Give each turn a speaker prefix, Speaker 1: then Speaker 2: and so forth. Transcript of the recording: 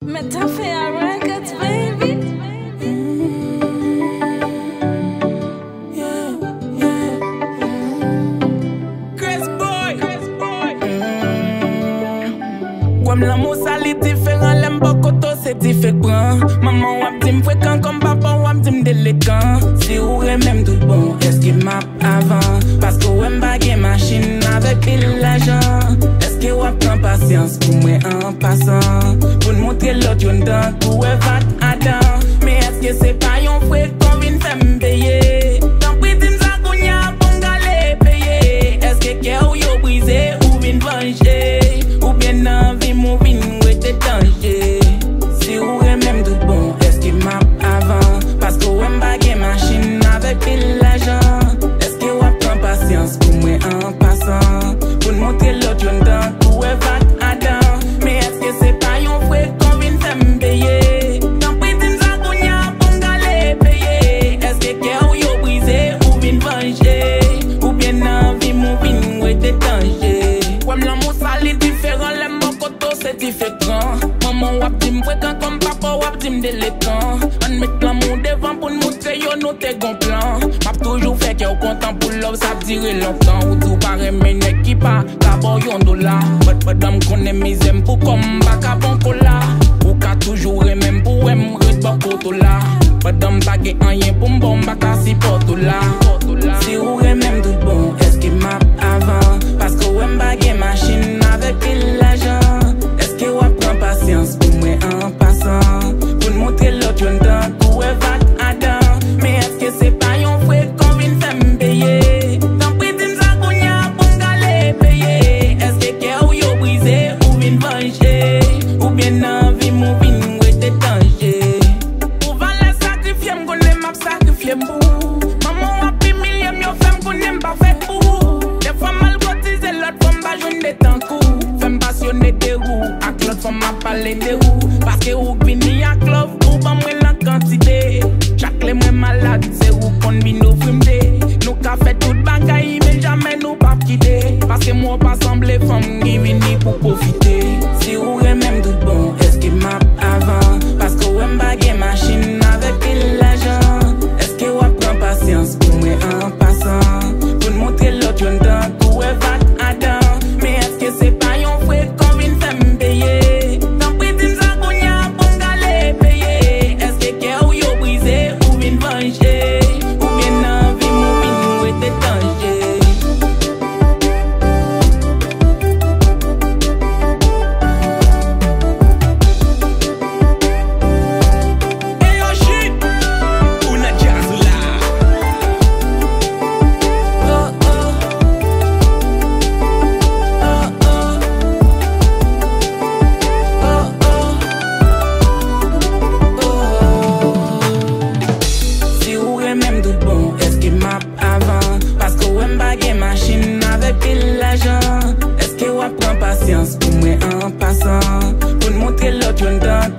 Speaker 1: Metafia Records, baby.
Speaker 2: Comme la moussa li différent, l'aime beaucoup c'est différent. Maman wap di m'fréquent comme papa wap di m'déléquent. Si ou même tout bon, est-ce qu'il m'a avant? Parce que ou m'bagé machine avec pile l'argent. Est-ce que wap prend patience pour moi en passant? Pour montrer l'autre yon dan kou e vat Adam. Mais est-ce que c'est pas yon frère qu'on vient faire m'payer? Tant pis di m'sa kounya pour m'gale payer. Est-ce que kè ou yo brisé ou vin venger? Ou bien envie mou vin ou ete danger? Si ou même tout bon, est-ce qu'il m'a avant? Parce que ou m'bagé machine avec pile l'argent. Est-ce que ou prend patience pour moi en passant? Pour montrer l'autre yon dan kou e vat Adam. Mais est-ce que c'est pas yon frère qu'on vient faire m'payer? Tant pis di m'sa kounya pour m'gale payer. Est-ce que kè ou yo brisé ou vin venger? Ou bien envie mou vin ou ete danger? Comme l'amour sali différent, l'aime mon koto c'est différent. Maman wap di m'fréquent comme papa wap di m'déléquent. On met l'amour devant pour nous montrer yo nou te gon plan. Map toujours fait que ou content pour love ça dire longtemps. Ou tout paraît menek qui pas d'abord yon dollar. Madame connaît mes aime pour comme baka bon cola. Ou ka toujours même pour aime red bon koto là. Madame bagay rien pour m'bon baka si porto là. Si ou même tout bon, est-ce qu'il m'a avant? Parce que ou m'bagay machine avec pile l'argent. Est-ce que ou prend patience pour moi en passant? Pour montrer l'autre yon dan kou e vat Adam. Mais est-ce que c'est pas yon frère qu'on vient faire m'payer? Tant pis di m'sa kounya pour m'gale payer. Est-ce que kè ou yo brisé ou vin venger? Ou bien envie mou vin ou ete danger? Ou valè sacrifier m'gonne m'a sacrifier m'bou. Maman wap pi million yo fè m'gonne m'pa fait pou. Des fois mal cotisé l'autre fois m'ba joine de temps kou. Fè m'passionné de roux, ak l'autre fois m'a parlé de roux. Parce que ou vini ak love ou ba mwen la quantité. Chaque les mwen malade, c'est ou kon vin offrir m'de. Nous ka fait tout bagay mais jamais nous pas quitter. Parce que moi pas semblé femme qui vini pour profiter. Si ou même tout bon, est-ce qu'il m'a avant? Parce que ou m'bagé machine avec pile l'argent. Est-ce que ou prend patience pour moi en passant? Pour montrer l'autre yon dan kou e vat Adam. Mais est-ce que c'est pas yon frère qu'on vient faire m'payer? Tant pis di m'sa kounya pour m'gale payer. Est-ce que kè ou yo brisé ou vin venger? Ou bien envie mou vin ou ete danger? Hey yo shit, una jazula. Oh oh, oh oh, oh oh, oh. Si ou même tout bon, est-ce qu'il m'a avant? Parce que ou m'bagé machine avec pile l'argent. Est-ce que ou prend patience pour moi en passant? Pour montrer l'autre yon dan